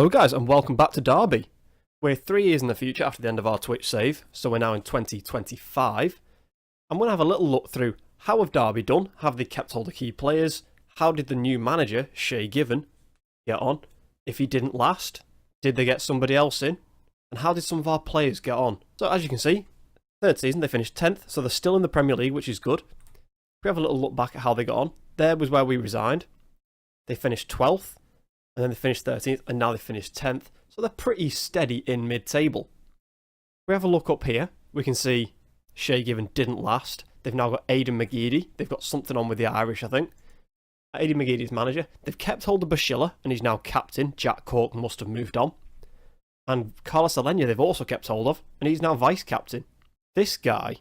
Hello guys and welcome back to Derby. We're 3 years in the future after the end of our Twitch save, so we're now in 2025. I'm going to have a little look through how have Derby done, have they kept hold of key players, how did the new manager, Shay Given, get on, if he didn't last, did they get somebody else in, and how did some of our players get on. So as you can see, third season they finished 10th, so they're still in the Premier League, which is good. If we have a little look back at how they got on, there was where we resigned. They finished 12th. And then they finished 13th, and now they finished 10th. So they're pretty steady in mid-table. If we have a look up here, we can see Shay Given didn't last. They've now got Aidan McGeady. They've got something on with the Irish, I think. Aidan McGeady's manager. They've kept hold of Bashilla, and he's now captain. Jack Cork must have moved on. And Carlos Alenia they've also kept hold of, and he's now vice-captain. This guy,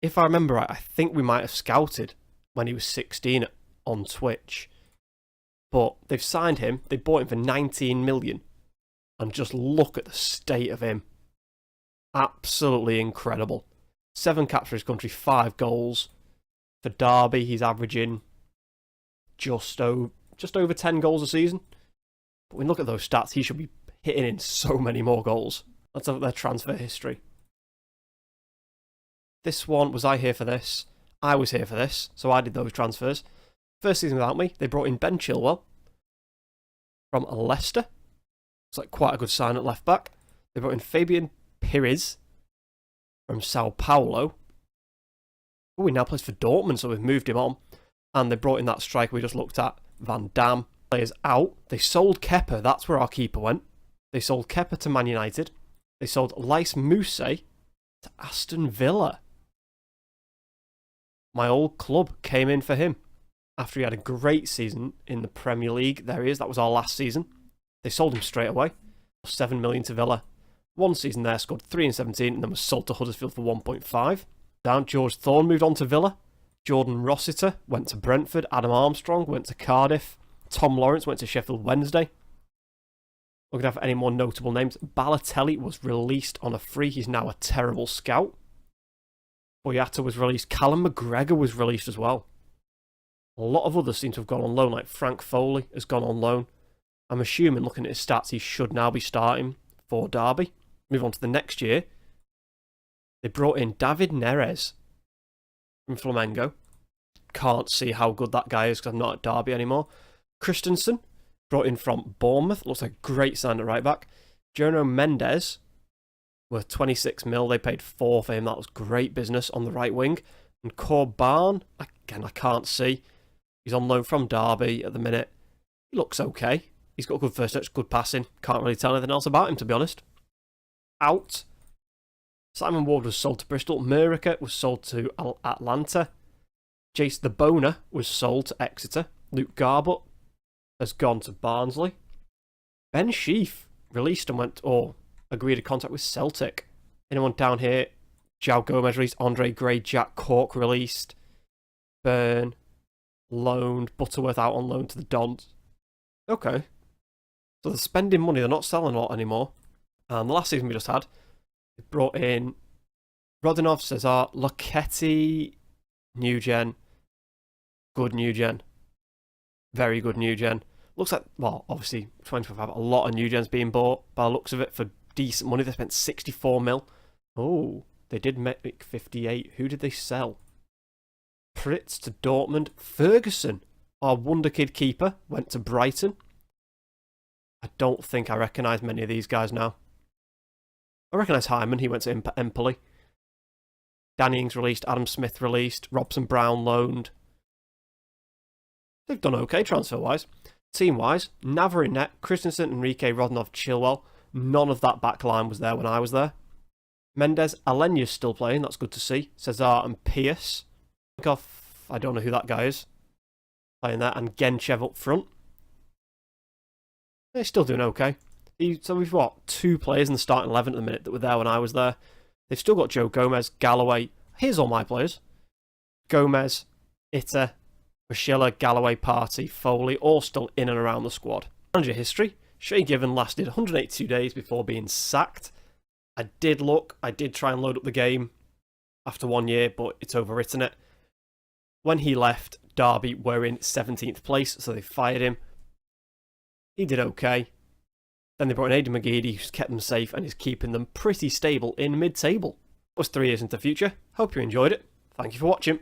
if I remember right, I think we might have scouted when he was 16 on Twitch. But they've signed him, they bought him for 19 million. And just look at the state of him. Absolutely incredible. 7 caps for his country, 5 goals. For Derby, he's averaging just over 10 goals a season. But when you look at those stats, he should be hitting in so many more goals. Let's look at their transfer history. This one, was I here for this? I was here for this, so I did those transfers. First season without me, they brought in Ben Chilwell from Leicester. It's like quite a good sign at left back. They brought in Fabian Pires from Sao Paulo. Oh, he now plays for Dortmund, so we've moved him on. And they brought in that striker we just looked at, Van Dam. Players out. They sold Kepa, that's where our keeper went. They sold Kepa to Man United. They sold Lys Mousset to Aston Villa. My old club came in for him. After he had a great season in the Premier League, there he is, that was our last season. They sold him straight away, 7 million to Villa. One season there, scored 3 in 17, and then was sold to Huddersfield for 1.5. Down, George Thorne moved on to Villa. Jordan Rossiter went to Brentford. Adam Armstrong went to Cardiff. Tom Lawrence went to Sheffield Wednesday. Looking out for any more notable names. Balotelli was released on a free. He's now a terrible scout. Boyata was released. Callum McGregor was released as well. A lot of others seem to have gone on loan, like Frank Foley has gone on loan. I'm assuming, looking at his stats, he should now be starting for Derby. Move on to the next year. They brought in David Neres from Flamengo. Can't see how good that guy is because I'm not at Derby anymore. Christensen, brought in from Bournemouth. Looks like a great sign at right back. Jono Mendes, worth 26 mil. They paid 4 for him. That was great business on the right wing. And Corban, again, I can't see. He's on loan from Derby at the minute. He looks okay. He's got good first touch, good passing. Can't really tell anything else about him, to be honest. Out. Simon Ward was sold to Bristol. Murica was sold to Atlanta. Jace the Boner was sold to Exeter. Luke Garbutt has gone to Barnsley. Ben Sheaf released and went, or agreed a contract with Celtic. Anyone down here? João Gomez released. Andre Gray, Jack Cork released. Byrne loaned. Butterworth out on loan to the Dons. Okay. So they're spending money. They're not selling a lot anymore. And the last season we just had, they brought in Rodinov, Cesar, Lochetti, new gen. Good new gen. Very good new gen. Looks like, well, obviously, 2025, a lot of new gens being bought by the looks of it for decent money. They spent 64 mil. Oh, they did make 58. Who did they sell? Pritz to Dortmund. Ferguson, our wonder kid keeper, went to Brighton. I don't think I recognise many of these guys now. I recognise Hyman, he went to Empoli. Danny Ings released, Adam Smith released, Robson Brown loaned. They've done okay transfer-wise. Team-wise, Nava in net, Christensen, Enrique, Rodinov, Chilwell. None of that back line was there when I was there. Mendes, Alena's still playing, that's good to see. Cesar and Pierce. I don't know who that guy is. Playing there, and Genchev up front. They're still doing okay. So we've got 2 players in the starting 11 at the minute that were there when I was there. They've still got Joe Gomez, Galloway. Here's all my players. Gomez, Itter, Bashilla, Galloway, Partey, Foley, all still in and around the squad. Manager history. Shay Given lasted 182 days before being sacked. I did try and load up the game after 1 year, but it's overwritten it. When he left, Derby were in 17th place, so they fired him. He did okay. Then they brought in Aidan McGeady, who's kept them safe and is keeping them pretty stable in mid-table. That was 3 years into the future. Hope you enjoyed it. Thank you for watching.